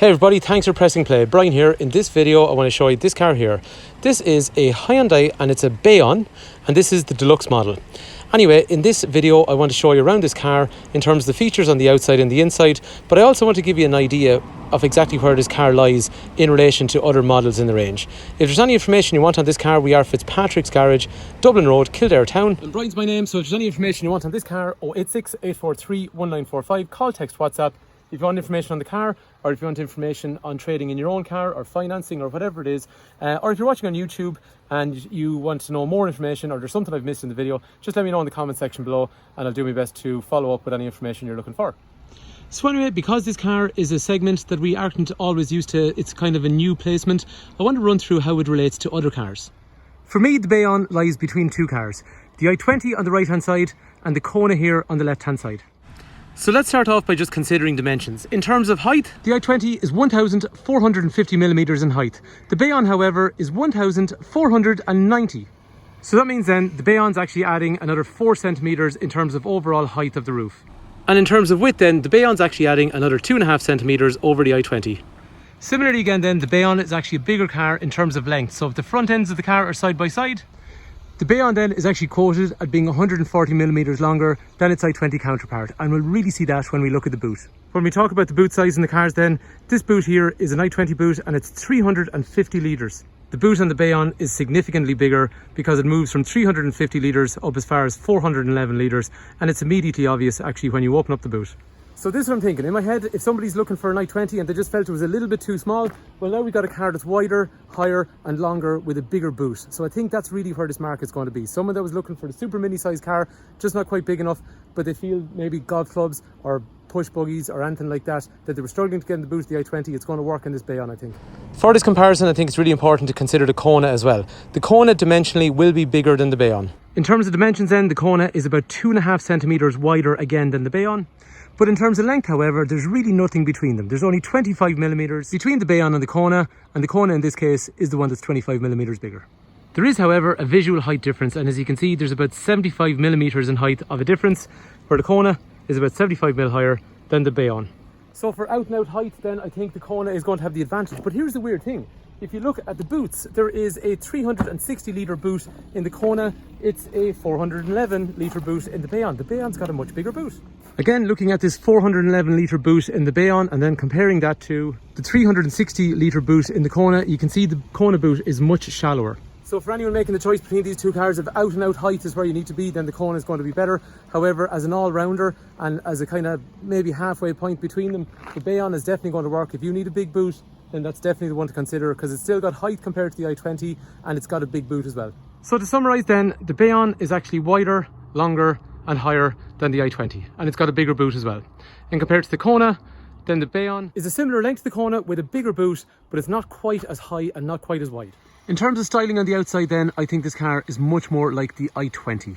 Hey everybody, thanks for pressing play. Brian here. In this video I want to show you this car here. This is a Hyundai and it's a Bayon, and this is the deluxe model. Anyway, in this video I want to show you around this car in terms of the features on the outside and the inside, but I also want to give you an idea of exactly where this car lies in relation to other models in the range. If there's any information you want on this car, we are Fitzpatricks Garage, Dublin Road, Kildare Town. And Brian's my name, so if there's any information you want on this car, 086 843 1945, call, text, WhatsApp. If you want information on the car, or if you want information on trading in your own car or financing or whatever it is, or if you're watching on YouTube and you want to know more information or there's something I've missed in the video, just let me know in the comment section below and I'll do my best to follow up with any information you're looking for. So anyway, because this car is a segment that we aren't always used to, it's kind of a new placement, I want to run through how it relates to other cars. For me, the Bayon lies between two cars, the i20 on the right hand side and the Kona here on the left hand side. So let's start off by just considering dimensions. In terms of height, the i20 is 1,450 millimeters in height. The Bayon, however, is 1,490. So that means then the Bayon's actually adding another 4 centimeters in terms of overall height of the roof. And in terms of width then, the Bayon's actually adding another 2.5 centimeters over the i20. Similarly again then, the Bayon is actually a bigger car in terms of length. So if the front ends of the car are side by side, the Bayon then is actually quoted at being 140 millimeters longer than its i20 counterpart, and we'll really see that when we look at the boot. When we talk about the boot size in the cars then, this boot here is an i20 boot and it's 350 litres. The boot on the Bayon is significantly bigger because it moves from 350 litres up as far as 411 litres, and it's immediately obvious actually when you open up the boot. So this is what I'm thinking. In my head, if somebody's looking for an i20 and they just felt it was a little bit too small, well now we've got a car that's wider, higher and longer with a bigger boot. So I think that's really where this market's going to be. Someone that was looking for the super mini size car, just not quite big enough, but they feel maybe golf clubs or push buggies or anything like that they were struggling to get in the boot of the i20, it's going to work in this Bayon, I think. For this comparison, I think it's really important to consider the Kona as well. The Kona dimensionally will be bigger than the Bayon. In terms of dimensions then, the Kona is about 2.5 centimeters wider again than the Bayon. But in terms of length, however, there's really nothing between them. There's only 25 millimeters between the Bayon and the Kona Kona in this case is the one that's 25 millimeters bigger. There is, however, a visual height difference, and as you can see, there's about 75 millimeters in height of a difference, where the Kona is about 75 mil higher than the Bayon. So for out and out height then, I think the Kona is going to have the advantage. But here's the weird thing. If you look at the boots, there is a 360 litre boot in the Kona. It's a 411 litre boot in the Bayon. The Bayon's got a much bigger boot. Again, looking at this 411 litre boot in the Bayon and then comparing that to the 360 litre boot in the Kona, you can see the Kona boot is much shallower. So for anyone making the choice between these two cars, if out and out height is where you need to be, then the Kona is going to be better. However, as an all-rounder and as a kind of maybe halfway point between them, the Bayon is definitely going to work. If you need a big boot, then that's definitely the one to consider because it's still got height compared to the i20 and it's got a big boot as well. So to summarise then, the Bayon is actually wider, longer and higher than the i20, and it's got a bigger boot as well. And compared to the Kona, then the Bayon is a similar length to the Kona with a bigger boot, but it's not quite as high and not quite as wide. In terms of styling on the outside then, I think this car is much more like the i20.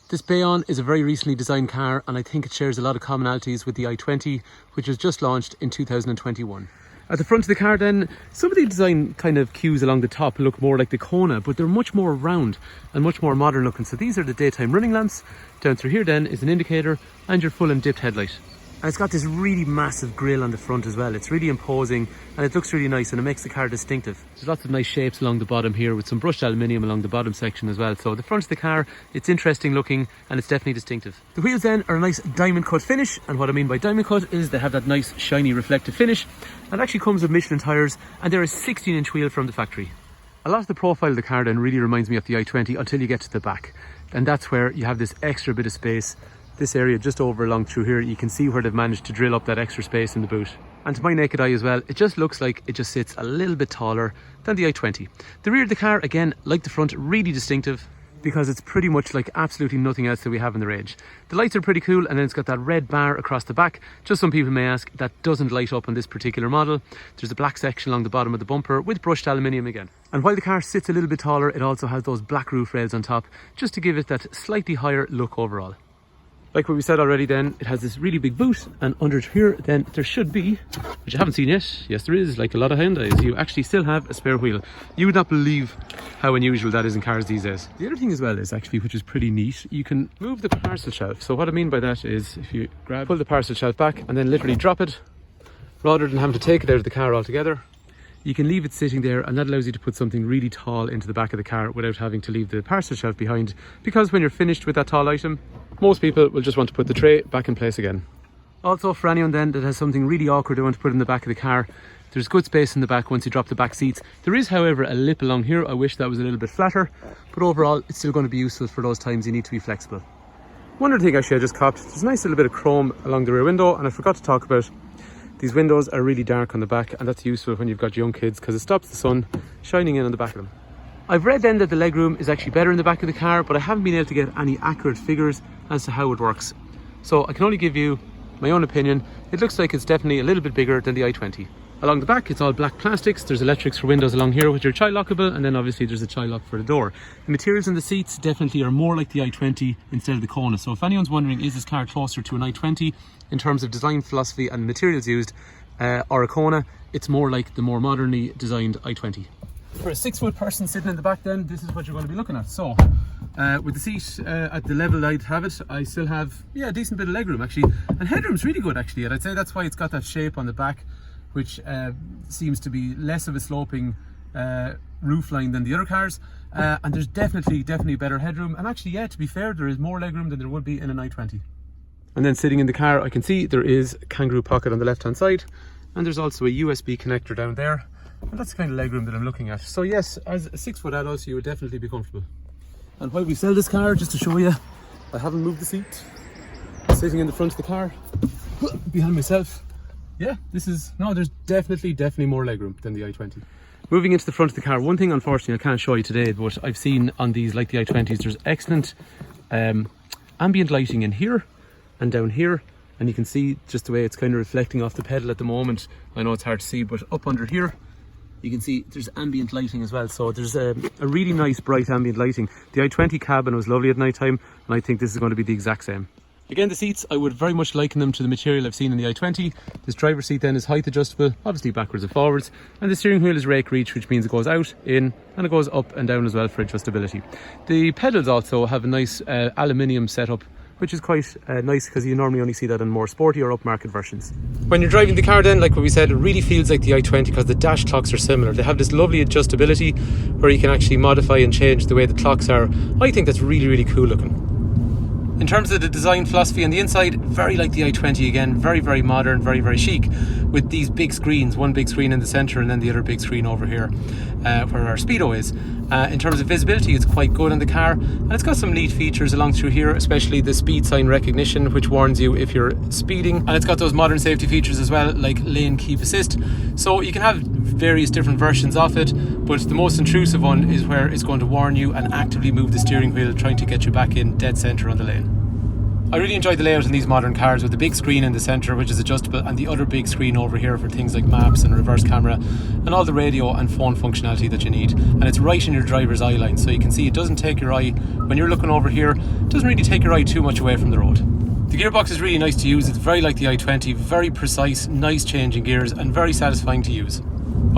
This Bayon is a very recently designed car and I think it shares a lot of commonalities with the i20, which was just launched in 2021. At the front of the car then, some of the design kind of cues along the top look more like the Kona, but they're much more round and much more modern looking. So these are the daytime running lamps. Down through here then is an indicator and your full and dipped headlight. And it's got this really massive grille on the front as well. It's really imposing and it looks really nice and it makes the car distinctive. There's lots of nice shapes along the bottom here with some brushed aluminium along the bottom section as well. So the front of the car, it's interesting looking and it's definitely distinctive. The wheels then are a nice diamond cut finish, and what I mean by diamond cut is they have that nice shiny reflective finish, and actually comes with Michelin tyres, and they're a 16-inch wheel from the factory. A lot of the profile of the car then really reminds me of the i20 until you get to the back, and that's where you have this extra bit of space. This area just over along through here, you can see where they've managed to drill up that extra space in the boot. And to my naked eye as well, it just looks like it just sits a little bit taller than the i20. The rear of the car, again, like the front, really distinctive because it's pretty much like absolutely nothing else that we have in the range. The lights are pretty cool, and then it's got that red bar across the back. Just some people may ask, that doesn't light up on this particular model. There's a black section along the bottom of the bumper with brushed aluminium again. And while the car sits a little bit taller, it also has those black roof rails on top, just to give it that slightly higher look overall. Like what we said already then, it has this really big boot, and under here then there should be, which I haven't seen yet, yes there is, like a lot of Hyundais, you actually still have a spare wheel. You would not believe how unusual that is in cars these days. The other thing as well is actually, which is pretty neat, you can move the parcel shelf. So what I mean by that is if you pull the parcel shelf back and then literally drop it, rather than having to take it out of the car altogether. You can leave it sitting there, and that allows you to put something really tall into the back of the car without having to leave the parcel shelf behind, because when you're finished with that tall item, most people will just want to put the tray back in place again. Also, for anyone then that has something really awkward they want to put in the back of the car, there's good space in the back once you drop the back seats. There is, however, a lip along here. I wish that was a little bit flatter, but overall it's still going to be useful for those times you need to be flexible. One other thing actually I just copped, there's a nice little bit of chrome along the rear window, and I forgot to talk about these windows are really dark on the back, and that's useful when you've got young kids because it stops the sun shining in on the back of them. I've read then that the legroom is actually better in the back of the car, but I haven't been able to get any accurate figures as to how it works. So I can only give you my own opinion. It looks like it's definitely a little bit bigger than the i20. Along the back, it's all black plastics. There's electrics for windows along here, which are child lockable, and then obviously there's a child lock for the door. The materials in the seats definitely are more like the i20 instead of the Kona. So if anyone's wondering, is this car closer to an i20 in terms of design philosophy and materials used, or a Kona, it's more like the more modernly designed i20. For a 6-foot person sitting in the back then, this is what you're going to be looking at. So with the seat at the level I'd have it, I still have a decent bit of legroom actually, and headroom's really good actually, and I'd say that's why it's got that shape on the back, which seems to be less of a sloping roof line than the other cars, and there's definitely better headroom, and actually to be fair, there is more legroom than there would be in an i20. And then sitting in the car, I can see there is a kangaroo pocket on the left hand side, and there's also a USB connector down there, and that's the kind of legroom that I'm looking at. So yes, as a 6-foot adult you would definitely be comfortable. And while we sell this car, just to show you, I haven't moved the seat. Sitting in the front of the car behind myself, there's definitely more legroom than the i20. Moving into the front of the car, one thing unfortunately I can't show you today, but I've seen on these like the i20s, there's excellent ambient lighting in here and down here, and you can see just the way it's kind of reflecting off the pedal at the moment. I know it's hard to see, but up under here you can see there's ambient lighting as well, so there's a really nice bright ambient lighting. The i20 cabin was lovely at night time, and I think this is going to be the exact same. Again, the seats, I would very much liken them to the material I've seen in the i20. This driver's seat then is height adjustable, obviously backwards and forwards, and the steering wheel is rake reach, which means it goes out, in, and it goes up and down as well for adjustability. The pedals also have a nice aluminium setup, which is quite nice because you normally only see that in more sporty or upmarket versions. When you're driving the car then, like what we said, it really feels like the i20 because the dash clocks are similar. They have this lovely adjustability where you can actually modify and change the way the clocks are. I think that's really cool looking. In terms of the design philosophy on the inside, very like the i20 again, very modern, very chic, with these big screens, one big screen in the centre and then the other big screen over here where our Speedo is. In terms of visibility, it's quite good on the car, and it's got some neat features along through here, especially the speed sign recognition, which warns you if you're speeding, and it's got those modern safety features as well, like lane keep assist. So you can have various different versions of it, but the most intrusive one is where it's going to warn you and actively move the steering wheel, trying to get you back in dead centre on the lane. I really enjoy the layout in these modern cars with the big screen in the centre, which is adjustable, and the other big screen over here for things like maps and reverse camera and all the radio and phone functionality that you need. And it's right in your driver's eye line, so you can see it doesn't take your eye, when you're looking over here, it doesn't really take your eye too much away from the road. The gearbox is really nice to use. It's very like the i20, very precise, nice change in gears, and very satisfying to use.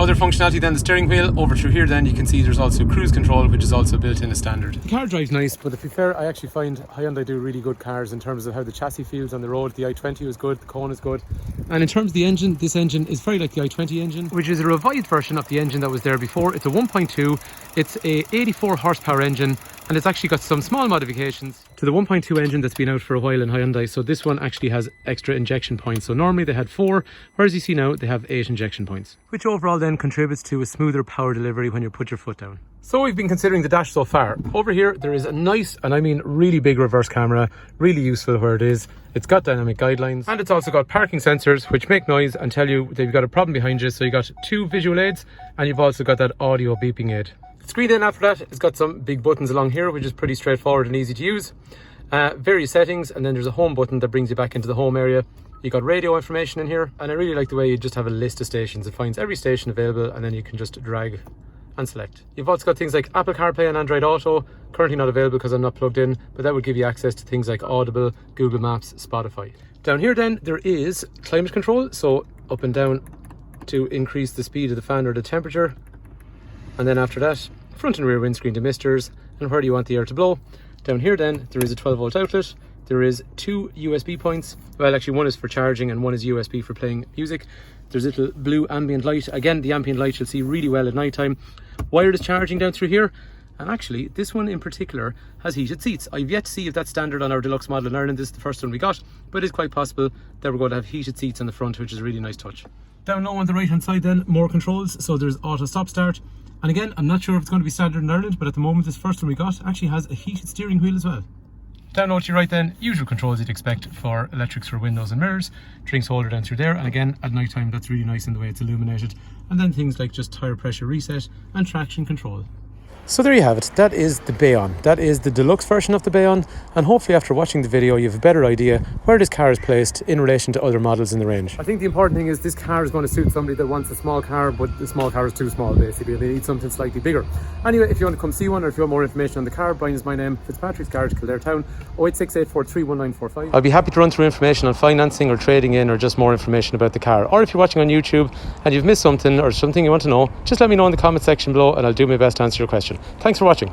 Other functionality then, the steering wheel. Over through here then you can see there's also cruise control, which is also built in as standard. The car drives nice, but to be fair, I actually find Hyundai do really good cars in terms of how the chassis feels on the road. The i20 was good, the Kona is good. And in terms of the engine, this engine is very like the i20 engine, which is a revised version of the engine that was there before. It's a 1.2, it's a 84 horsepower engine, and it's actually got some small modifications to the 1.2 engine that's been out for a while in Hyundai. So this one actually has extra injection points. So normally they had 4, whereas you see now they have 8 injection points, which overall then contributes to a smoother power delivery when you put your foot down. So we've been considering the dash so far. Over here there is a nice, and I mean really big reverse camera, really useful where it is. It's got dynamic guidelines, and it's also got parking sensors which make noise and tell you they've got a problem behind you. So you got 2 visual aids, and you've also got that audio beeping aid. The screen then after that has got some big buttons along here, which is pretty straightforward and easy to use. Various settings, and then there's a home button that brings you back into the home area. You got radio information in here, and I really like the way you just have a list of stations. It finds every station available, and then you can just drag and select. You've also got things like Apple CarPlay and Android Auto, currently not available because I'm not plugged in, but that would give you access to things like Audible, Google Maps, Spotify. Down here then there is climate control, so up and down to increase the speed of the fan or the temperature, and then after that front and rear windscreen demisters and where do you want the air to blow. Down here then there is a 12 volt outlet. There is 2 USB points. Well, actually one is for charging and one is USB for playing music. There's a little blue ambient light. Again, the ambient light you'll see really well at night time. Wireless charging down through here. And actually, this one in particular has heated seats. I've yet to see if that's standard on our deluxe model in Ireland. This is the first one we got, but it's quite possible that we're going to have heated seats on the front, which is a really nice touch. Down low on the right hand side then, more controls. So there's auto stop start. And again, I'm not sure if it's going to be standard in Ireland, but at the moment this first one we got actually has a heated steering wheel as well. Down low to your right then, usual controls you'd expect for electrics for windows and mirrors. Drinks holder down through there, and again at night time that's really nice in the way it's illuminated. And then things like just tyre pressure reset and traction control. So there you have it, that is the Bayon. That is the deluxe version of the Bayon, and hopefully after watching the video you have a better idea where this car is placed in relation to other models in the range. I think the important thing is this car is going to suit somebody that wants a small car, but the small car is too small basically, they need something slightly bigger. Anyway, if you want to come see one or if you want more information on the car, Brian is my name, Fitzpatricks Garage, Kildare Town, 08684319945. I'll be happy to run through information on financing or trading in or just more information about the car. Or if you're watching on YouTube and you've missed something or something you want to know, just let me know in the comment section below and I'll do my best to answer your question. Thanks for watching.